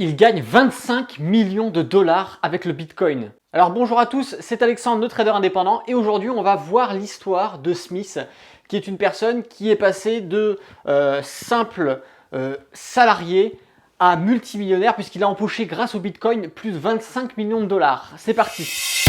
Il gagne 25 millions de dollars avec le Bitcoin. Alors bonjour à tous, c'est Alexandre, le trader indépendant, et aujourd'hui on va voir l'histoire de Smith, qui est une personne qui est passée de simple salarié à multimillionnaire, puisqu'il a empoché grâce au Bitcoin plus de 25 millions de dollars. C'est parti.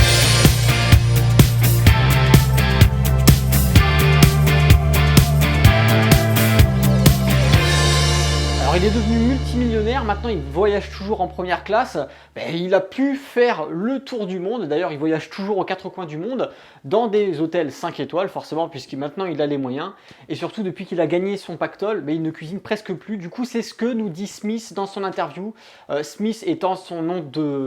Alors il est devenu multimillionnaire, maintenant il voyage toujours en première classe, il a pu faire le tour du monde, d'ailleurs il voyage toujours aux quatre coins du monde, dans des hôtels 5 étoiles forcément, puisque maintenant il a les moyens, et surtout depuis qu'il a gagné son pactole, il ne cuisine presque plus. Du coup c'est ce que nous dit Smith dans son interview, Smith étant son nom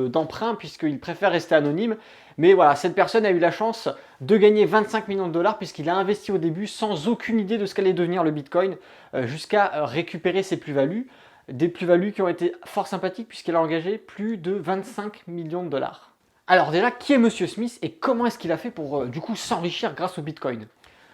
d'emprunt puisqu'il préfère rester anonyme. Mais voilà, cette personne a eu la chance de gagner 25 millions de dollars puisqu'il a investi au début sans aucune idée de ce qu'allait devenir le Bitcoin, jusqu'à récupérer ses plus-values. Des plus-values qui ont été fort sympathiques puisqu'il a engagé plus de 25 millions de dollars. Alors déjà, qui est Monsieur Smith et comment est-ce qu'il a fait pour du coup s'enrichir grâce au Bitcoin?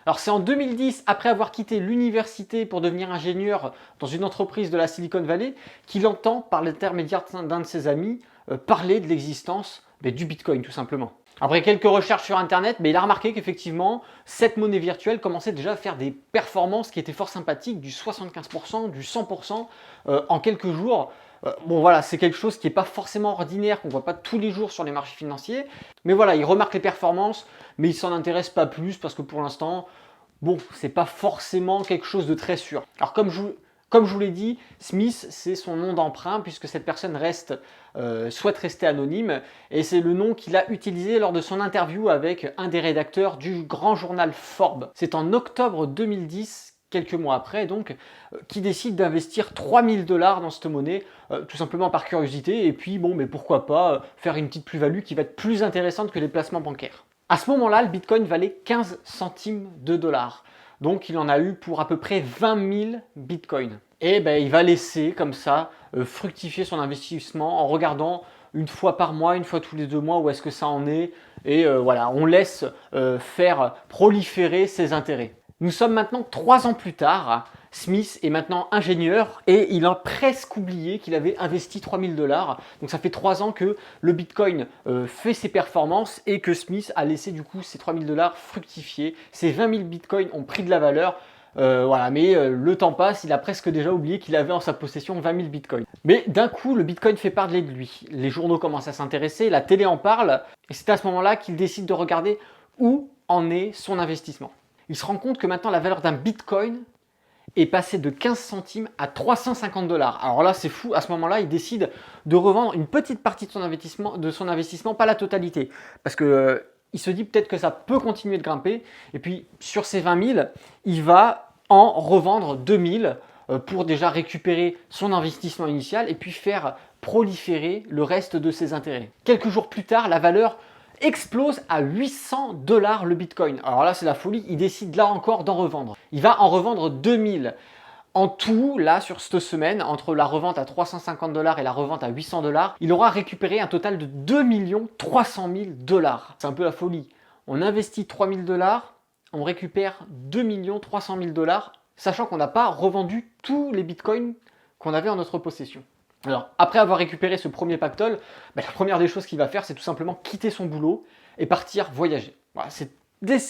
Alors c'est en 2010, après avoir quitté l'université pour devenir ingénieur dans une entreprise de la Silicon Valley, qu'il entend, par l'intermédiaire d'un de ses amis, parler de l'existence du Bitcoin tout simplement. Après quelques recherches sur internet, il a remarqué qu'effectivement cette monnaie virtuelle commençait déjà à faire des performances qui étaient fort sympathiques, du 75%, du 100% en quelques jours. Bon voilà, c'est quelque chose qui n'est pas forcément ordinaire, qu'on ne voit pas tous les jours sur les marchés financiers. Mais voilà, il remarque les performances, mais il s'en intéresse pas plus parce que pour l'instant, bon, c'est pas forcément quelque chose de très sûr. Alors comme je vous l'ai dit, Smith, c'est son nom d'emprunt puisque cette personne souhaite rester anonyme, et c'est le nom qu'il a utilisé lors de son interview avec un des rédacteurs du grand journal Forbes. C'est en octobre 2010, quelques mois après donc, qui décide d'investir 3000 dollars dans cette monnaie, tout simplement par curiosité, et puis bon, mais pourquoi pas faire une petite plus-value qui va être plus intéressante que les placements bancaires. À ce moment-là, le Bitcoin valait 15 centimes de dollars. Donc il en a eu pour à peu près 20 000 bitcoins. Et il va laisser comme ça fructifier son investissement en regardant une fois par mois, une fois tous les 2 mois où est-ce que ça en est. Et voilà, on laisse faire proliférer ses intérêts. Nous sommes maintenant 3 ans plus tard. Smith est maintenant ingénieur et il a presque oublié qu'il avait investi 3000 dollars. Donc ça fait 3 ans que le Bitcoin fait ses performances et que Smith a laissé du coup ses 3000 dollars fructifier. Ces 20 000 Bitcoins ont pris de la valeur. Le temps passe, il a presque déjà oublié qu'il avait en sa possession 20 000 Bitcoins. Mais d'un coup, le Bitcoin fait parler de lui. Les journaux commencent à s'intéresser, la télé en parle, et c'est à ce moment-là qu'il décide de regarder où en est son investissement. Il se rend compte que maintenant la valeur d'un Bitcoin est passée de 15 centimes à 350 dollars. Alors là, c'est fou. À ce moment-là, il décide de revendre une petite partie de son investissement, pas la totalité, parce que il se dit peut-être que ça peut continuer de grimper. Et puis sur ces 20 000, il va en revendre 2000 pour déjà récupérer son investissement initial et puis faire proliférer le reste de ses intérêts. Quelques jours plus tard, la valeur explose à 800 dollars le Bitcoin. Alors là, c'est la folie. Il décide là encore d'en revendre. Il va en revendre 2000. En tout, là, sur cette semaine, entre la revente à 350 dollars et la revente à 800 dollars, il aura récupéré un total de 2 300 000 dollars. C'est un peu la folie. On investit 3000 dollars, on récupère 2 300 000 dollars, sachant qu'on n'a pas revendu tous les bitcoins qu'on avait en notre possession. Alors, après avoir récupéré ce premier pactole, la première des choses qu'il va faire, c'est tout simplement quitter son boulot et partir voyager. Voilà, c'est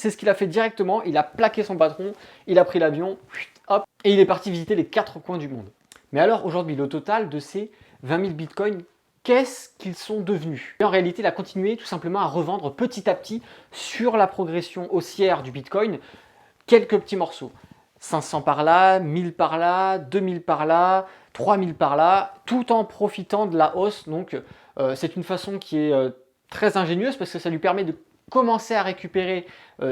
ce qu'il a fait directement. Il a plaqué son patron, il a pris l'avion, hop, et il est parti visiter les 4 coins du monde. Mais alors aujourd'hui, le total de ces 20 000 bitcoins, qu'est-ce qu'ils sont devenus? En réalité, il a continué tout simplement à revendre petit à petit sur la progression haussière du bitcoin quelques petits morceaux. 500 par là, 1000 par là, 2000 par là, 3000 par là, tout en profitant de la hausse. Donc c'est une façon qui est très ingénieuse parce que ça lui permet de commencer à récupérer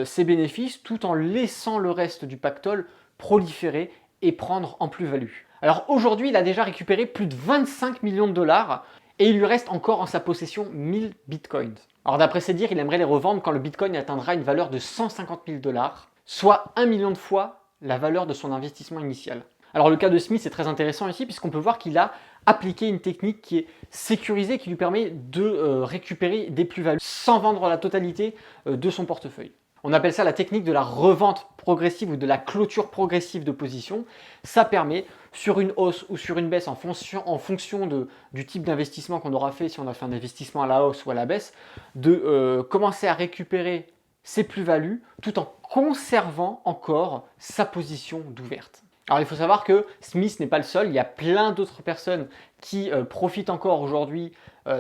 ses bénéfices tout en laissant le reste du pactole proliférer et prendre en plus-value. Alors aujourd'hui, il a déjà récupéré plus de 25 millions de dollars et il lui reste encore en sa possession 1000 bitcoins. Alors d'après ses dires, il aimerait les revendre quand le bitcoin atteindra une valeur de 150 000 dollars, soit 1 million de fois la valeur de son investissement initial. Alors le cas de Smith est très intéressant ici puisqu'on peut voir qu'il a appliqué une technique qui est sécurisée, qui lui permet de récupérer des plus-values sans vendre la totalité de son portefeuille. On appelle ça la technique de la revente progressive ou de la clôture progressive de position. Ça permet sur une hausse ou sur une baisse en fonction du type d'investissement qu'on aura fait, si on a fait un investissement à la hausse ou à la baisse, de commencer à récupérer ses plus-values tout en conservant encore sa position d'ouverte. Alors il faut savoir que Smith n'est pas le seul, il y a plein d'autres personnes qui profitent encore aujourd'hui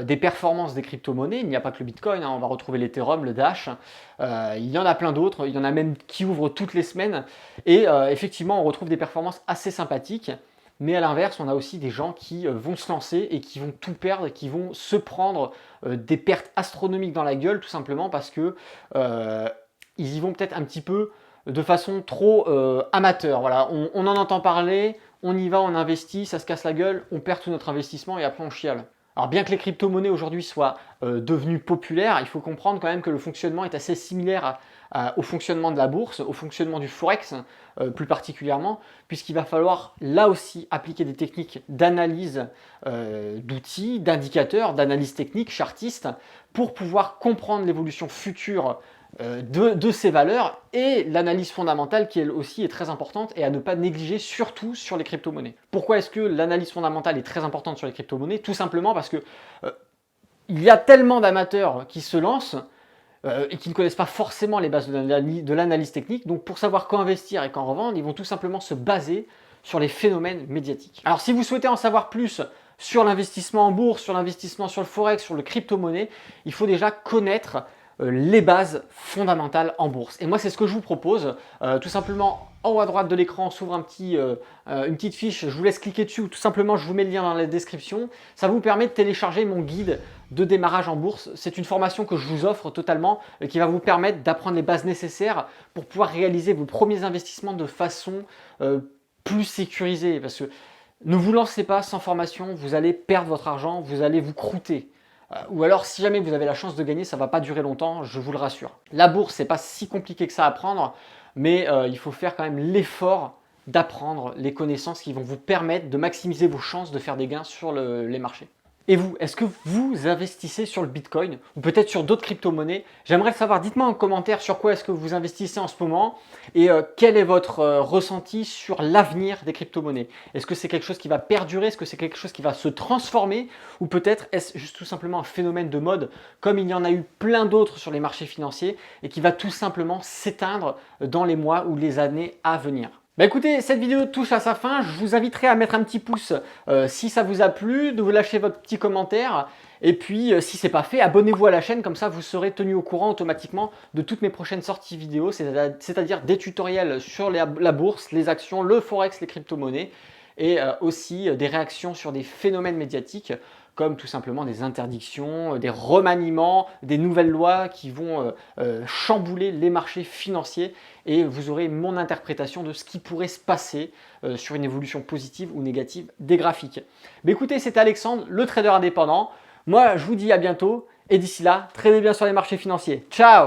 des performances des crypto-monnaies. Il n'y a pas que le Bitcoin, hein, on va retrouver l'Ethereum, le Dash, il y en a plein d'autres, il y en a même qui ouvrent toutes les semaines. Et effectivement, on retrouve des performances assez sympathiques. Mais à l'inverse, on a aussi des gens qui vont se lancer et qui vont tout perdre, et qui vont se prendre des pertes astronomiques dans la gueule, tout simplement parce que ils y vont peut-être un petit peu de façon trop amateur. Voilà, on en entend parler, on y va, on investit, ça se casse la gueule, on perd tout notre investissement et après on chiale. Alors bien que les crypto-monnaies aujourd'hui soient devenues populaires, il faut comprendre quand même que le fonctionnement est assez similaire au fonctionnement de la bourse, au fonctionnement du forex plus particulièrement, puisqu'il va falloir là aussi appliquer des techniques d'analyse d'outils, d'indicateurs, d'analyse technique, chartiste, pour pouvoir comprendre l'évolution future de ces valeurs et l'analyse fondamentale qui elle aussi est très importante et à ne pas négliger surtout sur les crypto-monnaies. Pourquoi est-ce que l'analyse fondamentale est très importante sur les crypto-monnaies? Tout simplement parce que il y a tellement d'amateurs qui se lancent et qui ne connaissent pas forcément les bases de l'analyse technique. Donc pour savoir quand investir et quand revendre, ils vont tout simplement se baser sur les phénomènes médiatiques. Alors si vous souhaitez en savoir plus sur l'investissement en bourse, sur l'investissement sur le forex, sur le crypto-monnaie, il faut déjà connaître les bases fondamentales en bourse. Et moi, c'est ce que je vous propose. Tout simplement, en haut à droite de l'écran s'ouvre une petite fiche. Je vous laisse cliquer dessus ou tout simplement, je vous mets le lien dans la description. Ça vous permet de télécharger mon guide de démarrage en bourse. C'est une formation que je vous offre totalement qui va vous permettre d'apprendre les bases nécessaires pour pouvoir réaliser vos premiers investissements de façon plus sécurisée. Parce que ne vous lancez pas sans formation, vous allez perdre votre argent, vous allez vous croûter. Ou alors, si jamais vous avez la chance de gagner, ça ne va pas durer longtemps, je vous le rassure. La bourse, c'est pas si compliqué que ça à apprendre, mais il faut faire quand même l'effort d'apprendre les connaissances qui vont vous permettre de maximiser vos chances de faire des gains sur les marchés. Et vous, est-ce que vous investissez sur le Bitcoin ou peut-être sur d'autres crypto-monnaies? J'aimerais le savoir. Dites-moi en commentaire sur quoi est-ce que vous investissez en ce moment et quel est votre ressenti sur l'avenir des crypto-monnaies. Est-ce que c'est quelque chose qui va perdurer? Est-ce que c'est quelque chose qui va se transformer? Ou peut-être est-ce juste tout simplement un phénomène de mode comme il y en a eu plein d'autres sur les marchés financiers et qui va tout simplement s'éteindre dans les mois ou les années à venir? Bah écoutez, cette vidéo touche à sa fin. Je vous inviterai à mettre un petit pouce si ça vous a plu, de vous lâcher votre petit commentaire. Et puis, si ce n'est pas fait, abonnez-vous à la chaîne, comme ça vous serez tenu au courant automatiquement de toutes mes prochaines sorties vidéo, c'est-à-dire des tutoriels sur la bourse, les actions, le forex, les crypto-monnaies, et aussi des réactions sur des phénomènes médiatiques, comme tout simplement des interdictions, des remaniements, des nouvelles lois qui vont chambouler les marchés financiers et vous aurez mon interprétation de ce qui pourrait se passer sur une évolution positive ou négative des graphiques. Mais écoutez, c'était Alexandre, le trader indépendant. Moi, je vous dis à bientôt et d'ici là, tradez bien sur les marchés financiers. Ciao!